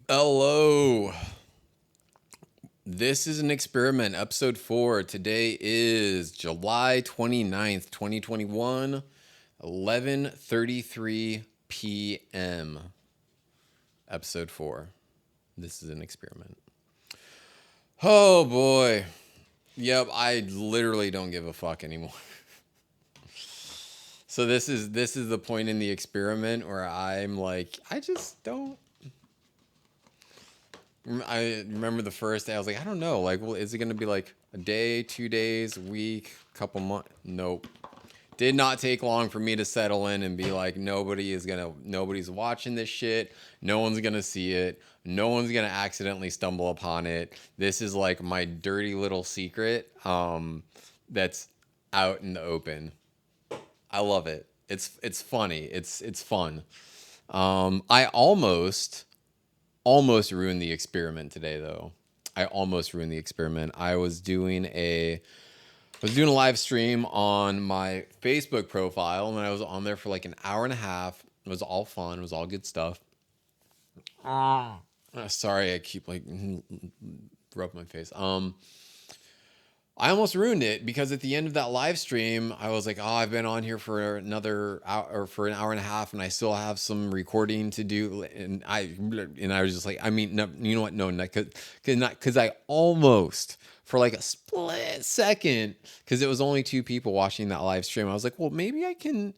Hello. This is an experiment, episode 4. Today is July 29th, 2021, 11:33 p.m. Episode 4. This is an experiment. Oh boy. Yep, I literally don't give a fuck anymore. So this is the point in the experiment where I'm like, I just don't. I remember the first day I was like, I don't know, like, well, is it gonna be like a day, 2 days, a week, couple months? Nope. Did not take long for me to settle in and be like, nobody's watching this shit. No one's gonna see it. No one's gonna accidentally stumble upon it. This is like my dirty little secret, that's out in the open. I love it. It's funny. It's fun. I almost ruined the experiment today, though. I almost ruined the experiment. I was doing a live stream on my Facebook profile, and I was on there for like an hour and a half. It was all fun. It was all good stuff. Sorry, I keep like rub my face. I almost ruined it because at the end of that live stream, I was like, "Oh, I've been on here for another hour or for an hour and a half, and I still have some recording to do." And I was just like, I mean, no, you know what? No, because I almost for like a split second, because it was only two people watching that live stream. I was like, well, maybe I can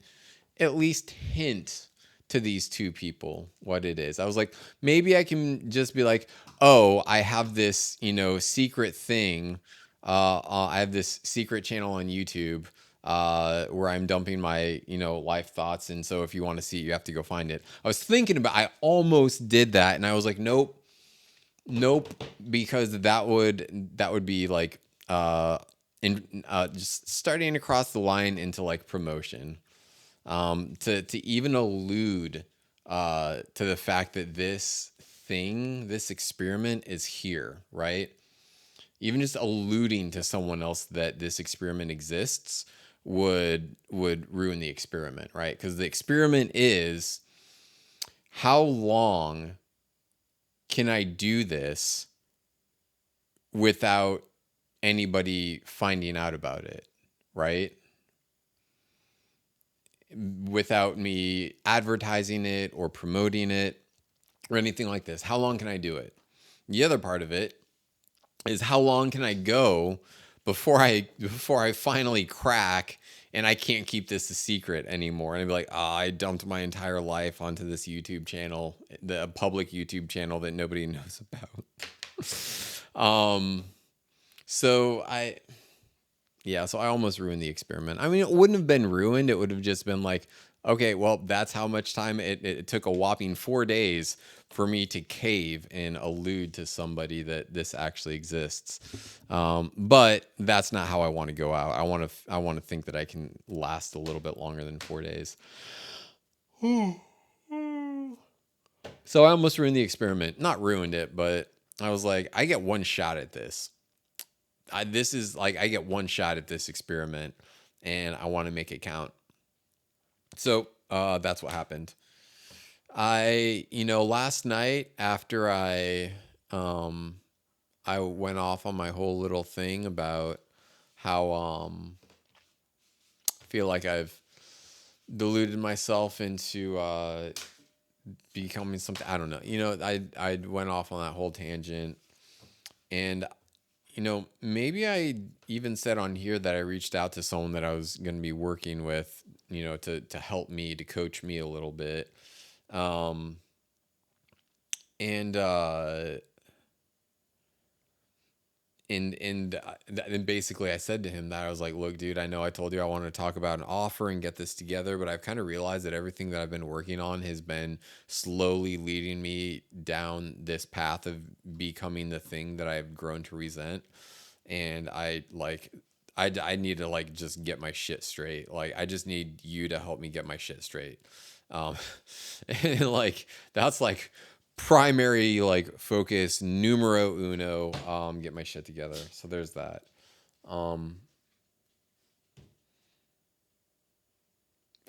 at least hint to these two people what it is. I was like, maybe I can just be like, oh, I have this, secret thing. I have this secret channel on YouTube where I'm dumping my, life thoughts. And so if you want to see it, you have to go find it. I almost did that. And I was like, nope, nope, because that would be like, just starting to cross the line into like promotion, to even allude to the fact that this experiment is here, right? Even just alluding to someone else that this experiment exists would ruin the experiment, right? Because the experiment is, how long can I do this without anybody finding out about it, right? Without me advertising it or promoting it or anything like this. How long can I do it? The other part of it is, how long can I go before I finally crack and I can't keep this a secret anymore? And I'd be like, I dumped my entire life onto this YouTube channel, the public YouTube channel that nobody knows about. So I almost ruined the experiment. I mean, it wouldn't have been ruined. It would have just been like, okay, well, that's how much time it took, a whopping 4 days for me to cave and allude to somebody that this actually exists. But that's not how I want to go out. I want to think that I can last a little bit longer than 4 days. So I almost ruined the experiment. Not ruined it, but I was like, I get one shot at this. I get one shot at this experiment, and I want to make it count. So that's what happened. Last night after I went off on my whole little thing about how I feel like I've deluded myself into becoming something. I don't know. I went off on that whole tangent, and maybe I even said on here that I reached out to someone that I was going to be working with, to help me, to coach me a little bit. Um, and and basically I said to him that I was like, look, dude, I know I told you I wanted to talk about an offer and get this together, but I've kind of realized that everything that I've been working on has been slowly leading me down this path of becoming the thing that I've grown to resent. And I need to like just get my shit straight. Like, I just need you to help me get my shit straight. Um, and like, that's like primary like focus numero uno, get my shit together. So there's that. um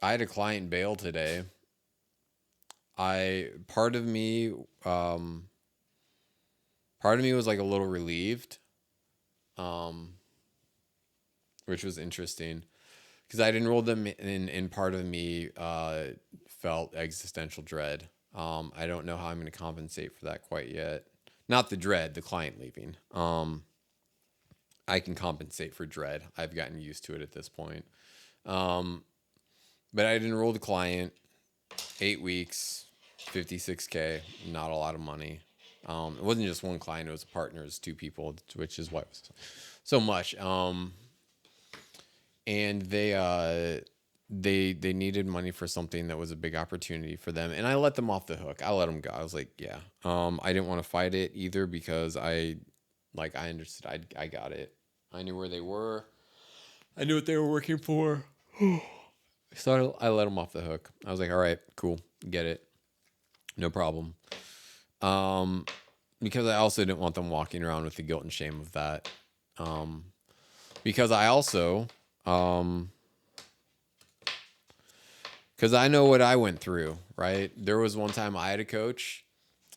I had a client bail today. I Part of me, Part of me was like a little relieved, which was interesting because I'd enrolled them in part of me felt existential dread. I don't know how I'm going to compensate for that quite yet. Not the dread, the client leaving. I can compensate for dread. I've gotten used to it at this point. But I'd enrolled a client, 8 weeks, 56K, not a lot of money. It wasn't just one client; it was partners, 2 people, which is why it was so much. And they needed money for something that was a big opportunity for them, and I let them off the hook. I let them go. I was like, yeah. I didn't want to fight it either because I understood. I got it. I knew where they were. I knew what they were working for. So I let them off the hook. I was like, all right, cool, get it, no problem. Because I also didn't want them walking around with the guilt and shame of that. Because I also, because I know what I went through, right? There was one time I had a coach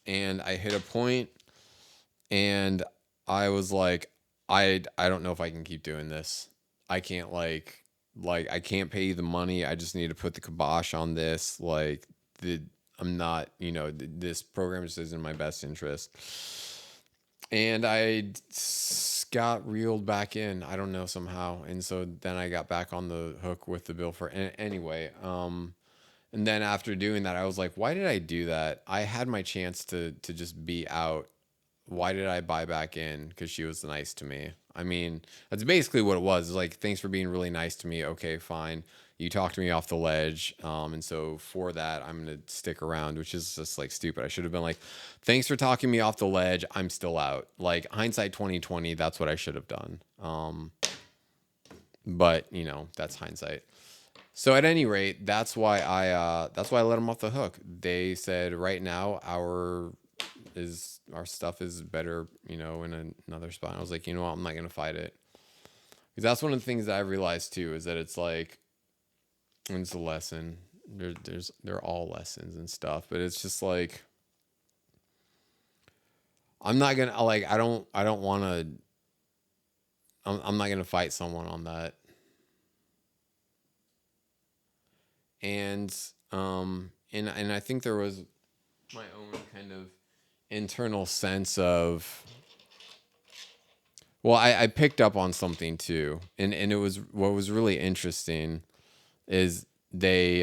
and I hit a point and I was like, I don't know if I can keep doing this. I can't like I can't pay you the money. I just need to put the kibosh on this. I'm not, this program just isn't in my best interest. And I got reeled back in. I don't know, somehow. And so then I got back on the hook with the bill for anyway. And then after doing that, I was like, why did I do that? I had my chance to just be out. Why did I buy back in? Because she was nice to me. I mean, that's basically what it was. It's like, thanks for being really nice to me. Okay, fine. You talked me off the ledge. And so for that, I'm going to stick around, which is just like stupid. I should have been like, thanks for talking me off the ledge. I'm still out. Like, hindsight 2020, that's what I should have done. But that's hindsight. So at any rate, that's why I let them off the hook. They said right now our stuff is better, in another spot. And I was like, you know what, I'm not gonna fight it. Because that's one of the things that I realized too, is that it's like, and it's a lesson. They're all lessons and stuff, but it's just like, I'm not gonna I don't want to. I'm not gonna fight someone on that. And and I think there was my own kind of internal sense of, well, I picked up on something too, and it was, what was really interesting is they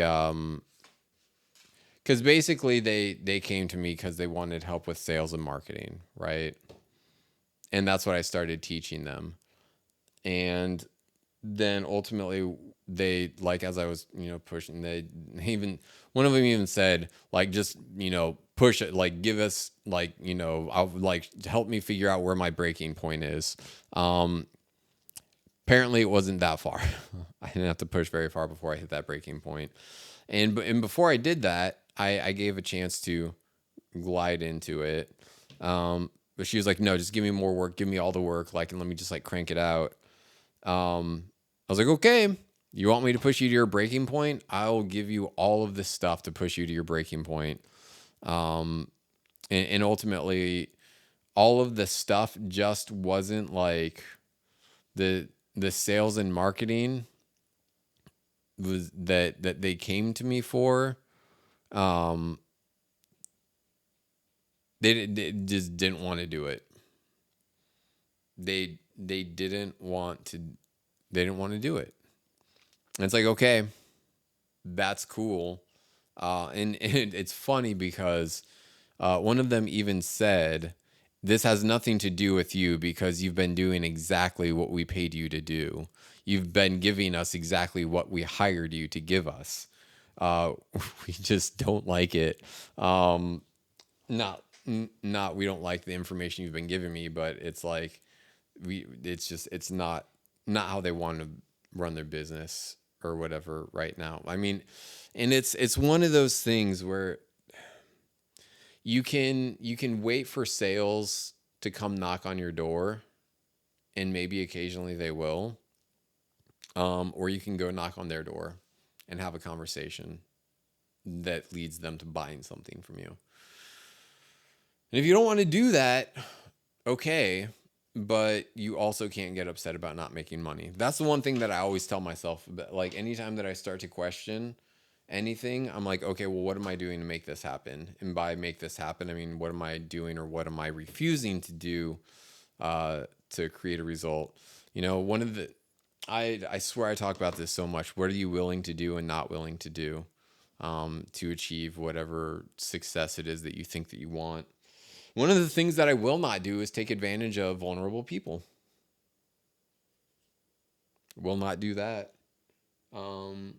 because basically they came to me because they wanted help with sales and marketing, right? And that's what I started teaching them. And then ultimately they, like, as I was, pushing, they even, one of them even said, like, just, push it, like, give us, like, I'll, like, help me figure out where my breaking point is. Apparently it wasn't that far. I didn't have to push very far before I hit that breaking point. And before I did that, I gave a chance to glide into it. But she was like, no, just give me more work, give me all the work, like, and let me just like crank it out. I was like, okay, you want me to push you to your breaking point? I'll give you all of this stuff to push you to your breaking point. And ultimately, all of the stuff just wasn't like the sales and marketing was that they came to me for. They just didn't want to do it. They didn't want to. They didn't want to do it. And it's like, okay, that's cool. And it's funny because one of them even said, this has nothing to do with you because you've been doing exactly what we paid you to do. You've been giving us exactly what we hired you to give us. We just don't like it. Not we don't like the information you've been giving me, but it's like, it's not how they want to run their business or whatever right now. I mean, and it's one of those things where you can wait for sales to come knock on your door, and maybe occasionally they will, or you can go knock on their door and have a conversation that leads them to buying something from you. And if you don't want to do that, okay, but you also can't get upset about not making money. That's the one thing that I always tell myself. Like anytime that I start to question anything, I'm like, okay, well, what am I doing to make this happen? And by make this happen, I mean, what am I doing or what am I refusing to do to create a result? One of the, I swear I talk about this so much. What are you willing to do and not willing to do to achieve whatever success it is that you think that you want? One of the things that I will not do is take advantage of vulnerable people. Will not do that. Um,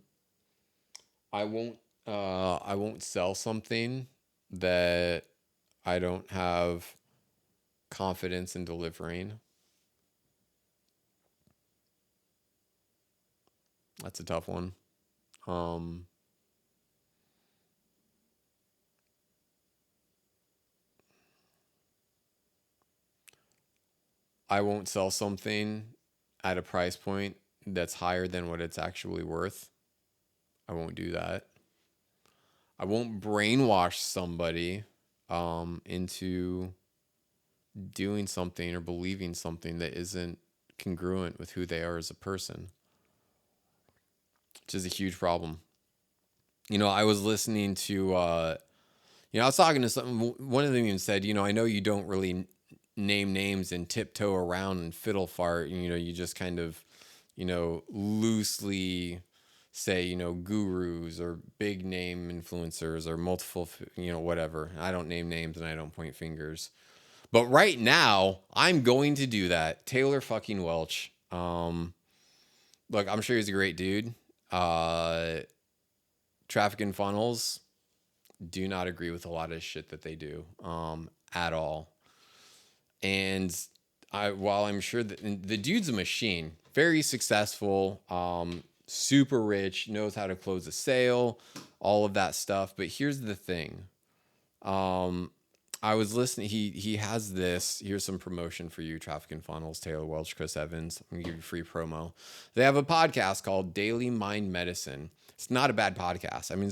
I won't. I won't sell something that I don't have confidence in delivering. That's a tough one. Um, I won't sell something at a price point that's higher than what it's actually worth. I won't do that. I won't brainwash somebody into doing something or believing something that isn't congruent with who they are as a person, which is a huge problem. I was listening to, I was talking to some, one of them even said, I know you don't really name names and tiptoe around and fiddle fart. You just kind of, loosely say, gurus or big name influencers or multiple, whatever. I don't name names and I don't point fingers. But right now, I'm going to do that. Taylor fucking Welch. Look, I'm sure he's a great dude. Uh, Traffic and Funnels, do not agree with a lot of shit that they do at all. And while I'm sure that the dude's a machine, very successful, super rich, knows how to close a sale, all of that stuff. But here's the thing. I was listening. He has this. Here's some promotion for you, Traffic and Funnels, Taylor Welch, Chris Evans. I'm gonna give you free promo. They have a podcast called Daily Mind Medicine. It's not a bad podcast. I mean,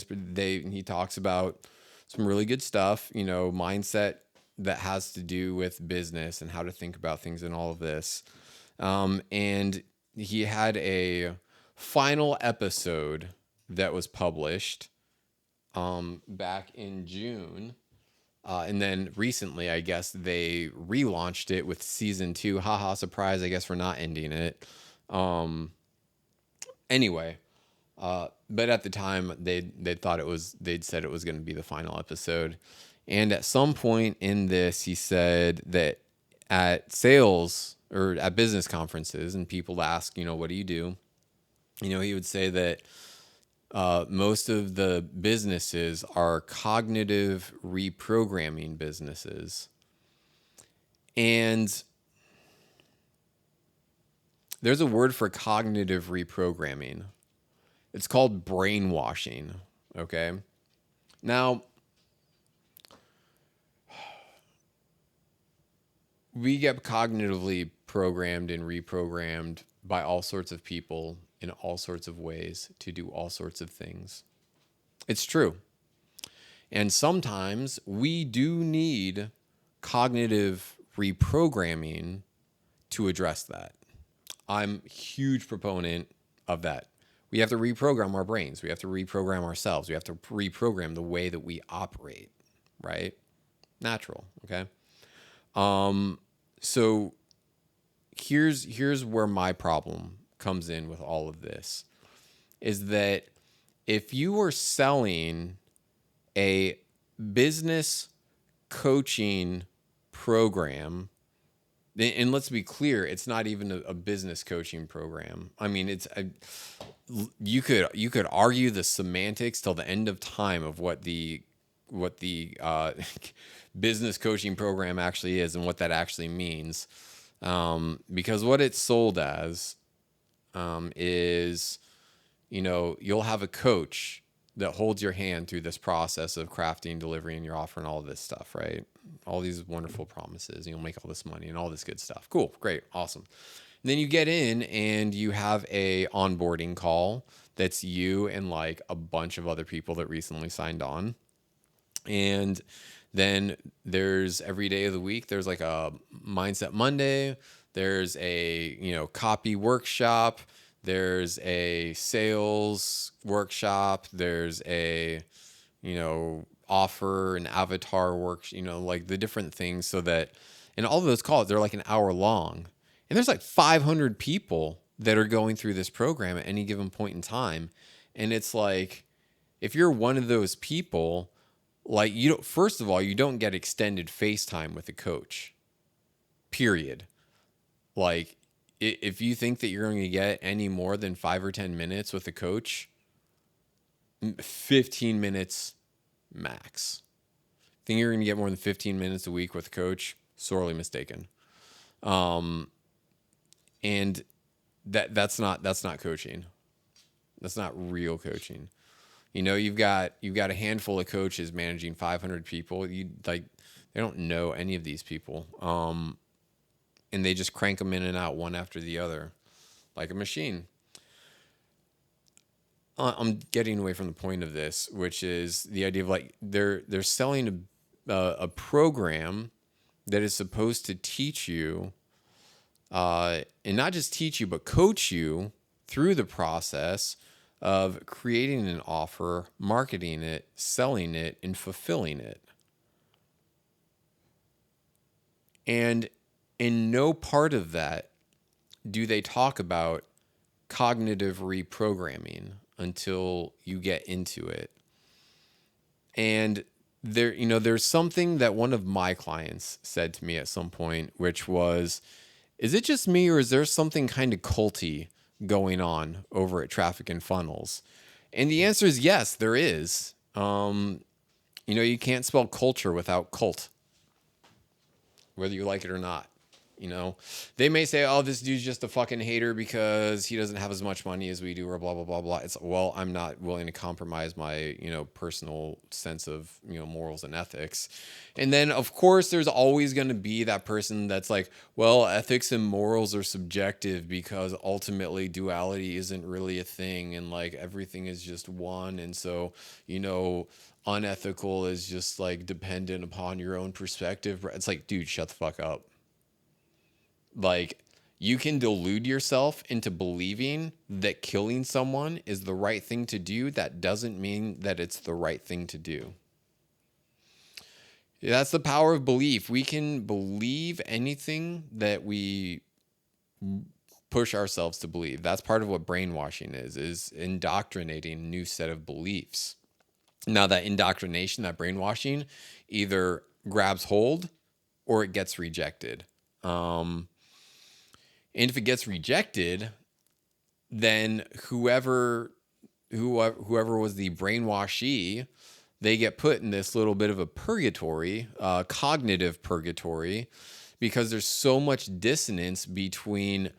he talks about some really good stuff. Mindset that has to do with business and how to think about things and all of this. And he had a final episode that was published back in June. And then recently, I guess they relaunched it with season 2. Haha, surprise! I guess we're not ending it. Anyway, but at the time they thought they'd said it was going to be the final episode, and at some point in this, he said that at sales or at business conferences, and people ask, what do you do? He would say that most of the businesses are cognitive reprogramming businesses. And there's a word for cognitive reprogramming. It's called brainwashing. Okay. Now, we get cognitively programmed and reprogrammed by all sorts of people in all sorts of ways to do all sorts of things. It's true. And sometimes we do need cognitive reprogramming to address that. I'm a huge proponent of that. We have to reprogram our brains. We have to reprogram ourselves. We have to reprogram the way that we operate, right? Natural, okay? So here's where my problem comes in with all of this is that if you are selling a business coaching program, and let's be clear, it's not even a business coaching program. I mean, you could argue the semantics till the end of time of what the business coaching program actually is and what that actually means, because what it's sold as is, you'll have a coach that holds your hand through this process of crafting, delivering your offer, and all of this stuff, right? All these wonderful promises. You'll make all this money and all this good stuff. Cool, great, awesome. And then you get in and you have a onboarding call that's you and like a bunch of other people that recently signed on. And Then there's every day of the week, there's like a mindset Monday. There's a, copy workshop. There's a sales workshop. There's a, offer and avatar work, like the different things so that, and all of those calls, they're like an hour long. And there's like 500 people that are going through this program at any given point in time. And it's like, if you're one of those people, like you don't, first of all, you don't get extended FaceTime with a coach, period. Like if you think that you're going to get any more than 5 or 10 minutes with a coach, 15 minutes max. Think you're going to get more than 15 minutes a week with a coach? Sorely mistaken. And that's not coaching. That's not real coaching. You've got a handful of coaches managing 500 people. They don't know any of these people. And they just crank them in and out one after the other like a machine. I'm getting away from the point of this, which is the idea of like they're selling a program that is supposed to teach you, and not just teach you, but coach you through the process of creating an offer, marketing it, selling it, and fulfilling it. And in no part of that do they talk about cognitive reprogramming until you get into it. And there's something that one of my clients said to me at some point, which was, is it just me or is there something kind of culty going on over at Traffic and Funnels? And the answer is yes, there is. You can't spell culture without cult, whether you like it or not. They may say, oh, this dude's just a fucking hater because he doesn't have as much money as we do, or blah, blah, blah, blah. It's, well, I'm not willing to compromise my, personal sense of, morals and ethics. And then, of course, there's always going to be that person that's like, well, ethics and morals are subjective because ultimately duality isn't really a thing. And like everything is just one. And so, unethical is just like dependent upon your own perspective. It's like, dude, shut the fuck up. Like, you can delude yourself into believing that killing someone is the right thing to do. That doesn't mean that it's the right thing to do. That's the power of belief. We can believe anything that we push ourselves to believe. That's part of what brainwashing is indoctrinating a new set of beliefs. Now, that indoctrination, that brainwashing, either grabs hold or it gets rejected. And if it gets rejected, then whoever was the brainwashee, they get put in this little bit of a purgatory, cognitive purgatory, because there's so much dissonance between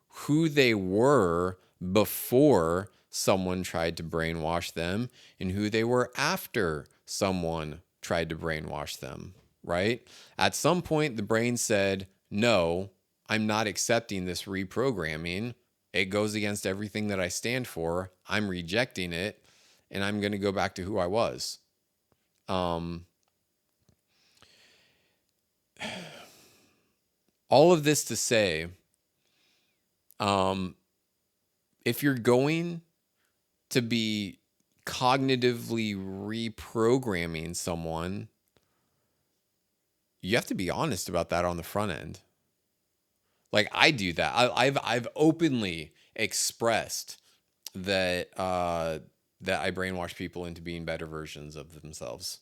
who they were before someone tried to brainwash them and who they were after someone tried to brainwash them, right? At some point, the brain said, no, I'm not accepting this reprogramming. It goes against everything that I stand for. I'm rejecting it, and I'm going to go back to who I was. All of this to say, if you're going to be cognitively reprogramming someone, you have to be honest about that on the front end. Like I do that. I've openly expressed that that I brainwash people into being better versions of themselves.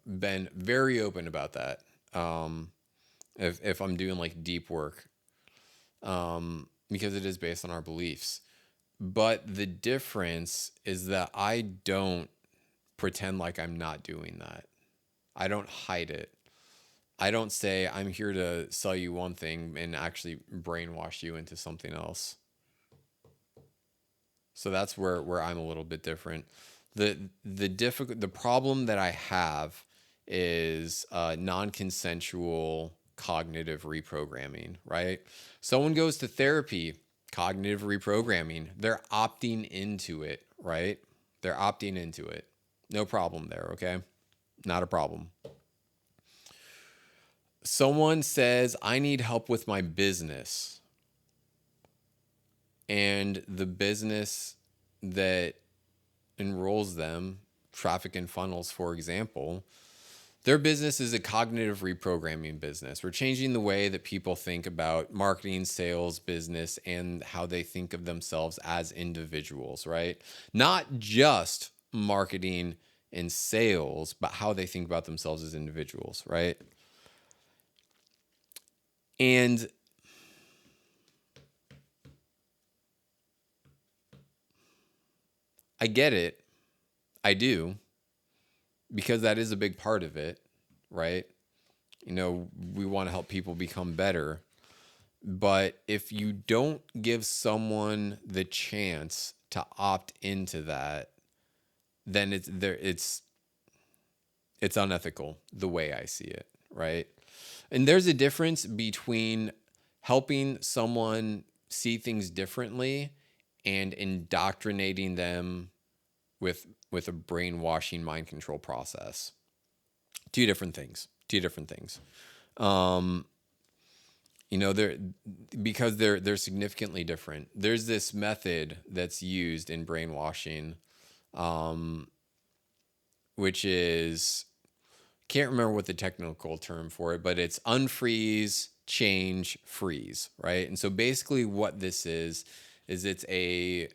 Been very open about that. If I'm doing like deep work, because it is based on our beliefs. But the difference is that I don't pretend like I'm not doing that. I don't hide it. I don't say I'm here to sell you one thing and actually brainwash you into something else. So that's where I'm a little bit different. The problem that I have is non-consensual cognitive reprogramming, right? Someone goes to therapy, cognitive reprogramming. They're opting into it, right? They're opting into it. No problem there, okay? Not a problem. Someone says, I need help with my business. And the business that enrolls them, Traffic and Funnels, for example, their business is a cognitive reprogramming business. We're changing the way that people think about marketing, sales, business, and how they think of themselves as individuals, right? Not just marketing and sales, but how they think about themselves as individuals, right? And I get it. I do, because that is a big part of it, right? We want to help people become better. But if you don't give someone the chance to opt into that, then it's unethical the way I see it, right? And there's a difference between helping someone see things differently and indoctrinating them with a brainwashing mind control process. Two different things. Two different things. They're because they're significantly different. There's this method that's used in brainwashing, which is, can't remember what the technical term for it, but it's unfreeze, change, freeze, right? And so basically what this is it's a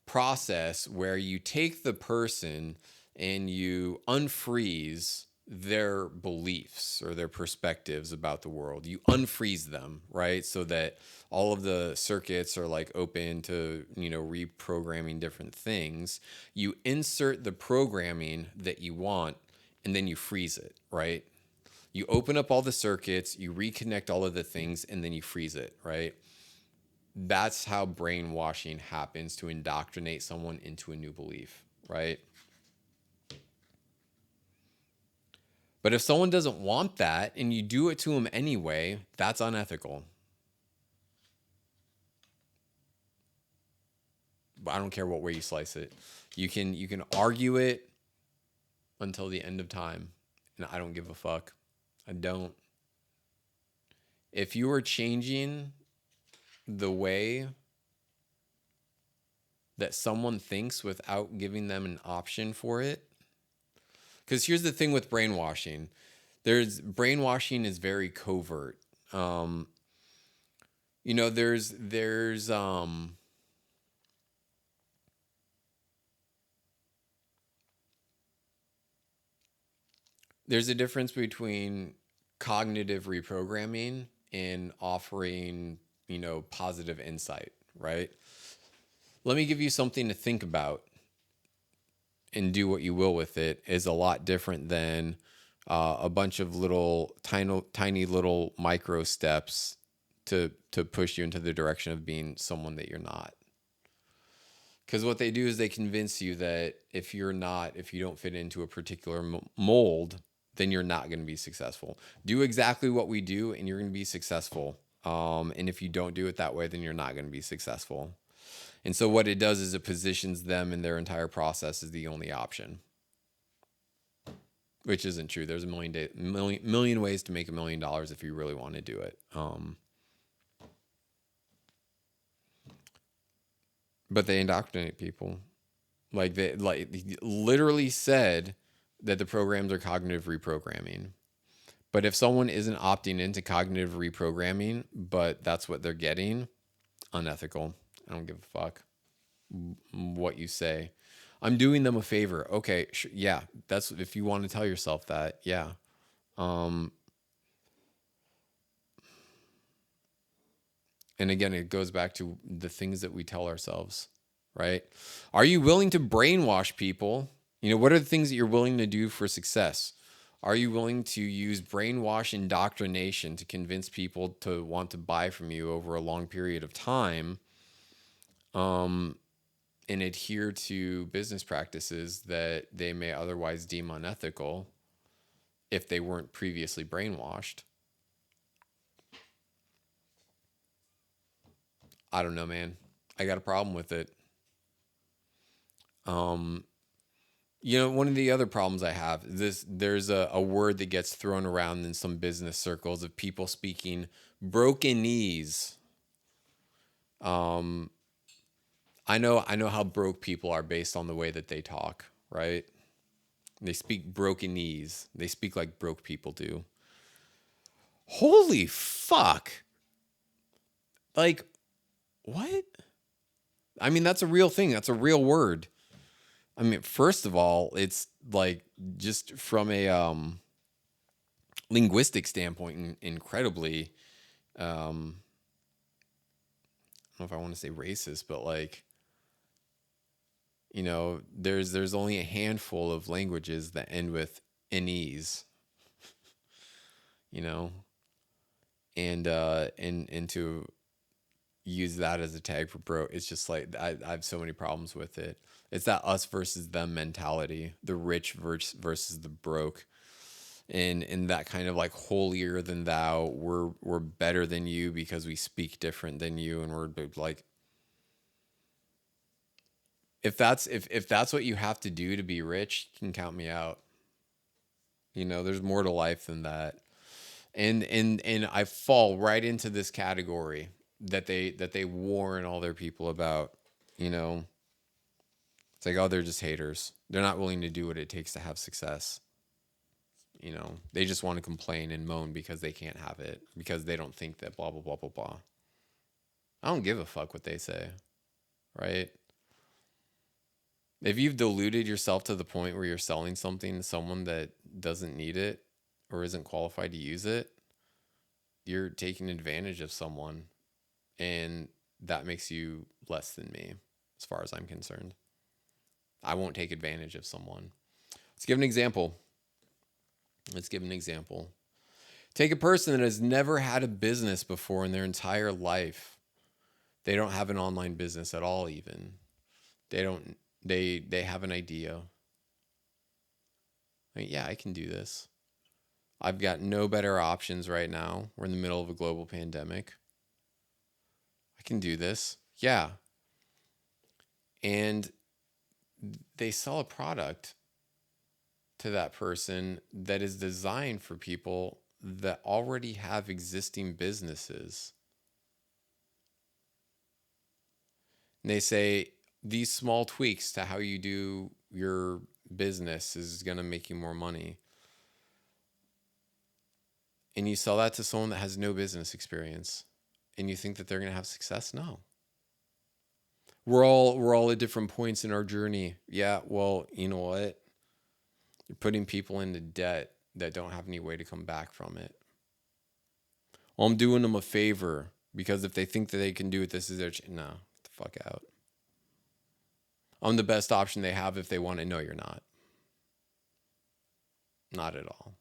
process where you take the person and you unfreeze their beliefs or their perspectives about the world. You unfreeze them, right? So that all of the circuits are like open to, reprogramming different things. You insert the programming that you want and then you freeze it, right? You open up all the circuits, you reconnect all of the things, and then you freeze it, right? That's how brainwashing happens to indoctrinate someone into a new belief, right? But if someone doesn't want that and you do it to them anyway, that's unethical. But I don't care what way you slice it. You can argue it until the end of time, and I don't give a fuck. I don't. If you are changing the way that someone thinks without giving them an option for it, because here's the thing with brainwashing. Brainwashing is very covert. There's a difference between cognitive reprogramming and offering, positive insight, right? Let me give you something to think about and do what you will with it is a lot different than a bunch of little tiny little micro steps to push you into the direction of being someone that you're not. Because what they do is they convince you that if you don't fit into a particular mold, then you're not going to be successful. Do exactly what we do and you're going to be successful. And if you don't do it that way, then you're not going to be successful. And so what it does is it positions them in their entire process as the only option, which isn't true. There's a million ways to make $1 million if you really want to do it. But they indoctrinate people. They literally said that the programs are cognitive reprogramming. But if someone isn't opting into cognitive reprogramming, but that's what they're getting, unethical. I don't give a fuck what you say. I'm doing them a favor. Okay, yeah, that's if you want to tell yourself that. Yeah. And again, it goes back to the things that we tell ourselves, right? Are you willing to brainwash people? What are the things that you're willing to do for success? Are you willing to use brainwash indoctrination to convince people to want to buy from you over a long period of time, and adhere to business practices that they may otherwise deem unethical if they weren't previously brainwashed? I don't know, man. I got a problem with it. One of the other problems I have is this: there's a word that gets thrown around in some business circles of people speaking broken knees. Um, I know how broke people are based on the way that they talk, right? They speak broken knees. They speak like broke people do. Holy fuck. Like, what? I mean, that's a real thing. That's a real word. I mean, first of all, it's like just from a linguistic standpoint, incredibly, I don't know if I want to say racist, but like, there's only a handful of languages that end with "-ese," you know, and to use that as a tag for bro, it's just like I have so many problems with it. It's that us versus them mentality, the rich versus the broke, and that kind of like holier than thou. We're better than you because we speak different than you, and we're like, if that's what you have to do to be rich, you can count me out. There's more to life than that. And I fall right into this category that they warn all their people about. You know, it's like, oh, they're just haters. They're not willing to do what it takes to have success. They just want to complain and moan because they can't have it because they don't think that blah blah blah blah blah. I don't give a fuck what they say, right? If you've deluded yourself to the point where you're selling something to someone that doesn't need it or isn't qualified to use it, you're taking advantage of someone, and that makes you less than me as far as I'm concerned. I won't take advantage of someone. Let's give an example. Take a person that has never had a business before in their entire life. They don't have an online business at all even. They have an idea. Like, yeah, I can do this. I've got no better options right now. We're in the middle of a global pandemic. I can do this. Yeah. And they sell a product to that person that is designed for people that already have existing businesses. And they say these small tweaks to how you do your business is going to make you more money. And you sell that to someone that has no business experience, and you think that they're going to have success? No. We're all at different points in our journey. Yeah, well, you know what? You're putting people into debt that don't have any way to come back from it. Well, I'm doing them a favor because if they think that they can do it, this is their no, get the fuck out. I'm the best option they have if they want to. No, you're not. Not at all.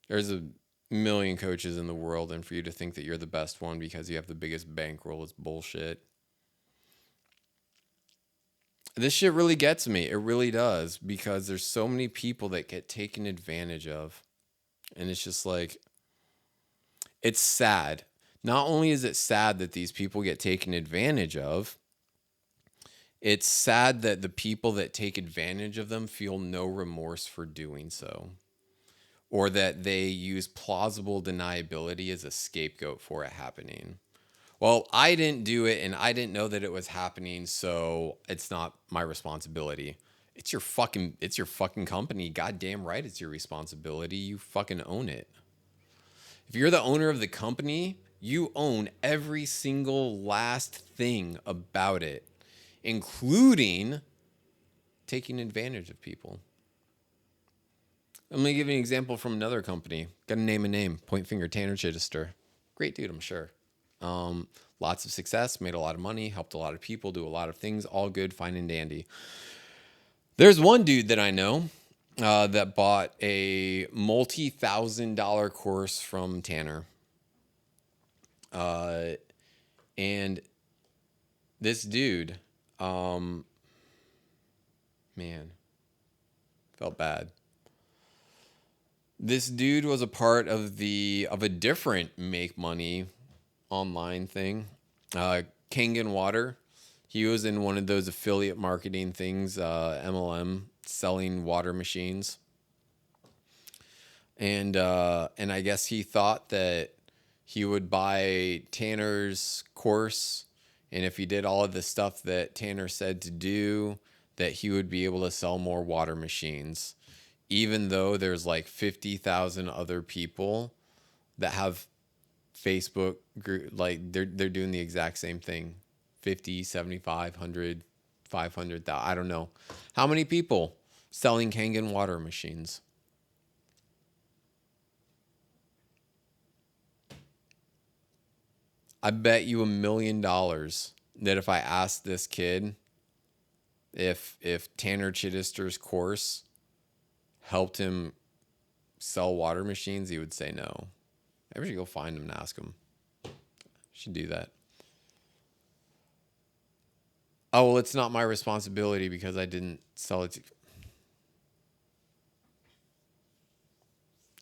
There's a million coaches in the world, and for you to think that you're the best one because you have the biggest bankroll is bullshit. This shit really gets me. It really does, because there's so many people that get taken advantage of. And it's just like, it's sad. Not only is it sad that these people get taken advantage of, it's sad that the people that take advantage of them feel no remorse for doing so, or that they use plausible deniability as a scapegoat for it happening. Well, I didn't do it and I didn't know that it was happening, so it's not my responsibility. It's your fucking company. Goddamn right it's your responsibility. You fucking own it. If you're the owner of the company, you own every single last thing about it, including taking advantage of people. I'm going to give you an example from another company. Got to name a name. Point finger Tanner Chittister. Great dude, I'm sure. Lots of success, made a lot of money, helped a lot of people, do a lot of things, all good, fine and dandy. There's one dude that I know that bought a multi-$1,000 course from Tanner. And this dude, man, felt bad. This dude was a part of a different make money online thing, Kangen Water. He was in one of those affiliate marketing things, MLM selling water machines. And I guess he thought that he would buy Tanner's course, and if he did all of the stuff that Tanner said to do, that he would be able to sell more water machines, even though there's like 50,000 other people that have Facebook group, like they're doing the exact same thing. 50, 75, 100, 500,000, I don't know. How many people selling Kangen water machines? I bet you $1 million that if I asked this kid if Tanner Chittister's course helped him sell water machines, he would say no. Maybe we should go find him and ask him. Should do that. Oh, well, it's not my responsibility because I didn't sell it to...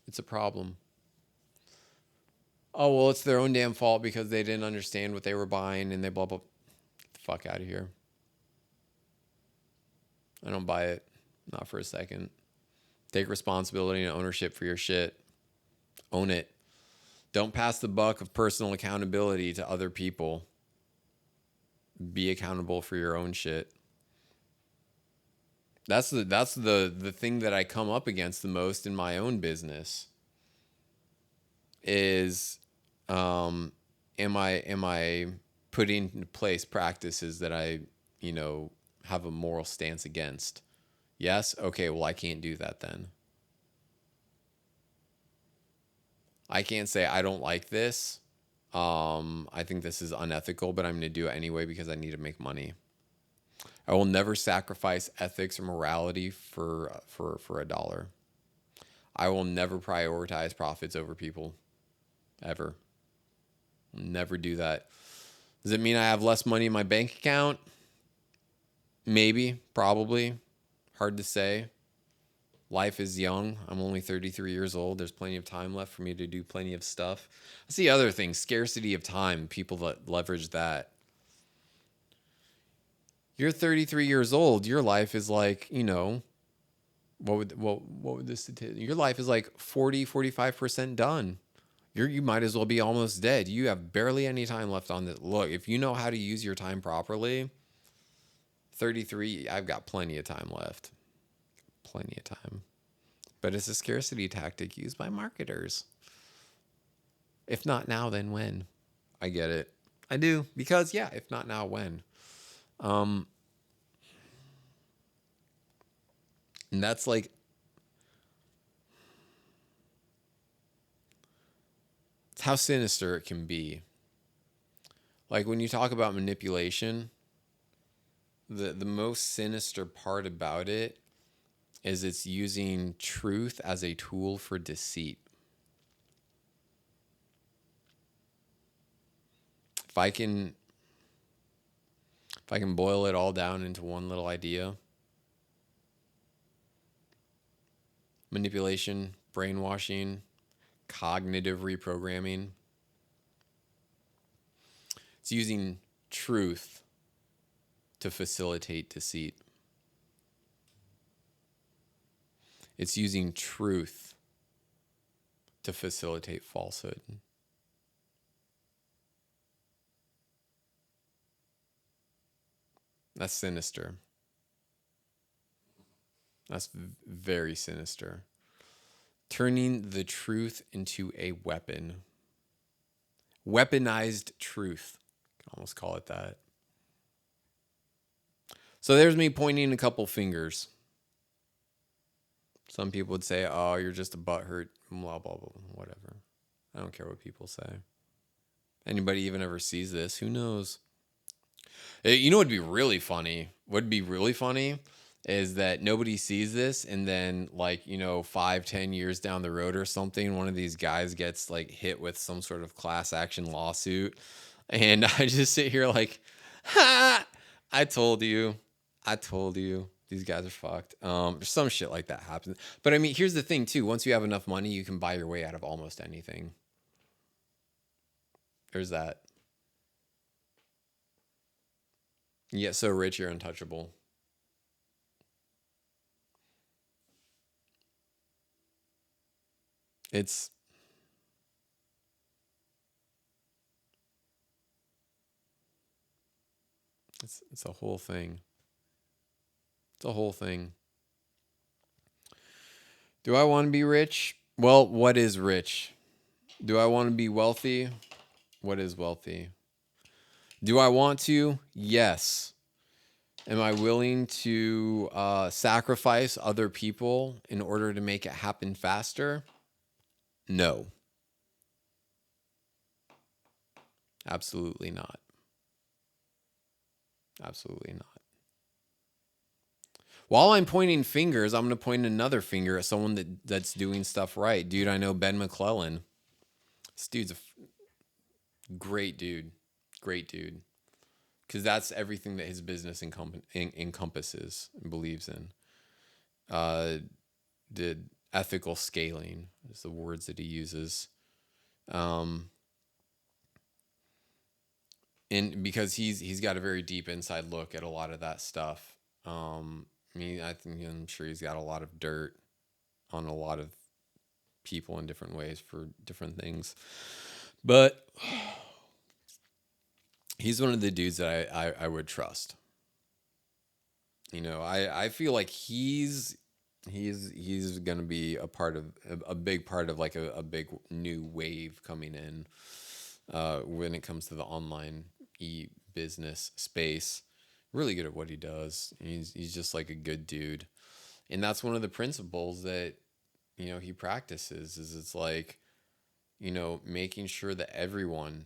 It's a problem. Oh, well, it's their own damn fault because they didn't understand what they were buying and they blah, blah. Get the fuck out of here. I don't buy it. Not for a second. Take responsibility and ownership for your shit. Own it. Don't pass the buck of personal accountability to other people. Be accountable for your own shit. That's the thing that I come up against the most in my own business. Is am I putting into place practices that I, have a moral stance against? Yes? Okay, well, I can't do that then. I can't say I don't like this. I think this is unethical, but I'm going to do it anyway because I need to make money. I will never sacrifice ethics or morality for a dollar. I will never prioritize profits over people. Ever. Never do that. Does it mean I have less money in my bank account? Maybe, probably. Hard to say. Life is young. I'm only 33 years old. There's plenty of time left for me to do plenty of stuff. I see other things. Scarcity of time. People that leverage that. You're 33 years old. Your life is like, what would this statistic? Your life is like 45% done. You might as well be almost dead. You have barely any time left on this. Look, if you know how to use your time properly, 33, I've got plenty of time left. Plenty of time. But it's a scarcity tactic used by marketers. If not now, then when? I get it. I do. Because, yeah, if not now, when? And that's like... It's how sinister it can be. Like when you talk about manipulation, the most sinister part about it is it's using truth as a tool for deceit. If I can boil it all down into one little idea, manipulation, brainwashing, cognitive reprogramming, it's using truth to facilitate deceit. It's using truth to facilitate falsehood. That's sinister. That's very sinister. Turning the truth into a weapon. Weaponized truth. You can almost call it that. So there's me pointing a couple fingers. Some people would say, oh, you're just a butthurt, blah, blah, blah, whatever. I don't care what people say. Anybody even ever sees this, who knows? You know what would be really funny? Would be really funny is that nobody sees this, and then 5-10 years down the road or something, one of these guys gets hit with some sort of class action lawsuit, and I just sit here like, ha! I told you. These guys are fucked. Some shit like that happens. But I mean, here's the thing too. Once you have enough money, you can buy your way out of almost anything. There's that. You get so rich, you're untouchable. it's it's a whole thing. It's a whole thing. Do I want to be rich? Well, what is rich? Do I want to be wealthy? What is wealthy? Do I want to? Yes. Am I willing to sacrifice other people in order to make it happen faster? No, absolutely not. Absolutely not. While I'm pointing fingers, I'm going to point another finger at someone that's doing stuff right. Dude, I know Ben McClellan. This dude's a great dude. Great dude. Because that's everything that his business encompasses and believes in. The ethical scaling is the words that he uses. Um, and because he's got a very deep inside look at a lot of that stuff. I mean, I'm sure he's got a lot of dirt on a lot of people in different ways for different things, but he's one of the dudes that I would trust. You know, I feel like he's gonna be a part of a big part of like a big new wave coming in when it comes to the online e-business space. Really good at what he does. He's just like a good dude, and that's one of the principles that he practices. Is it's like making sure that everyone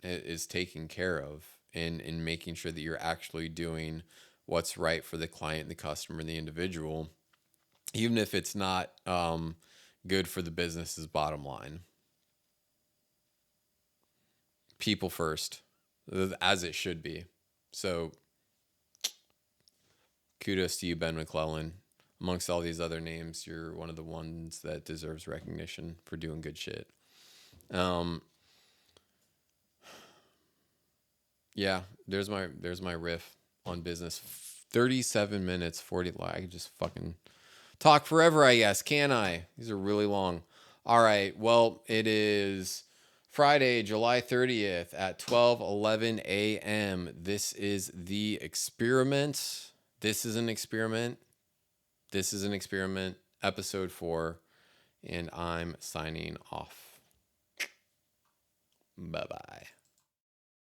is taken care of, and making sure that you're actually doing what's right for the client, the customer, the individual, even if it's not good for the business's bottom line. People first, as it should be. So kudos to you, Ben McClellan. Amongst all these other names, you're one of the ones that deserves recognition for doing good shit. Um, yeah, there's my riff on business. 37 minutes, 40. I could just fucking talk forever, I guess, can I? These are really long. All right, well, it is Friday, July 30th at 12:11 a.m. This is the experiment. This is an experiment. This is an experiment, episode 4, and I'm signing off. Bye bye.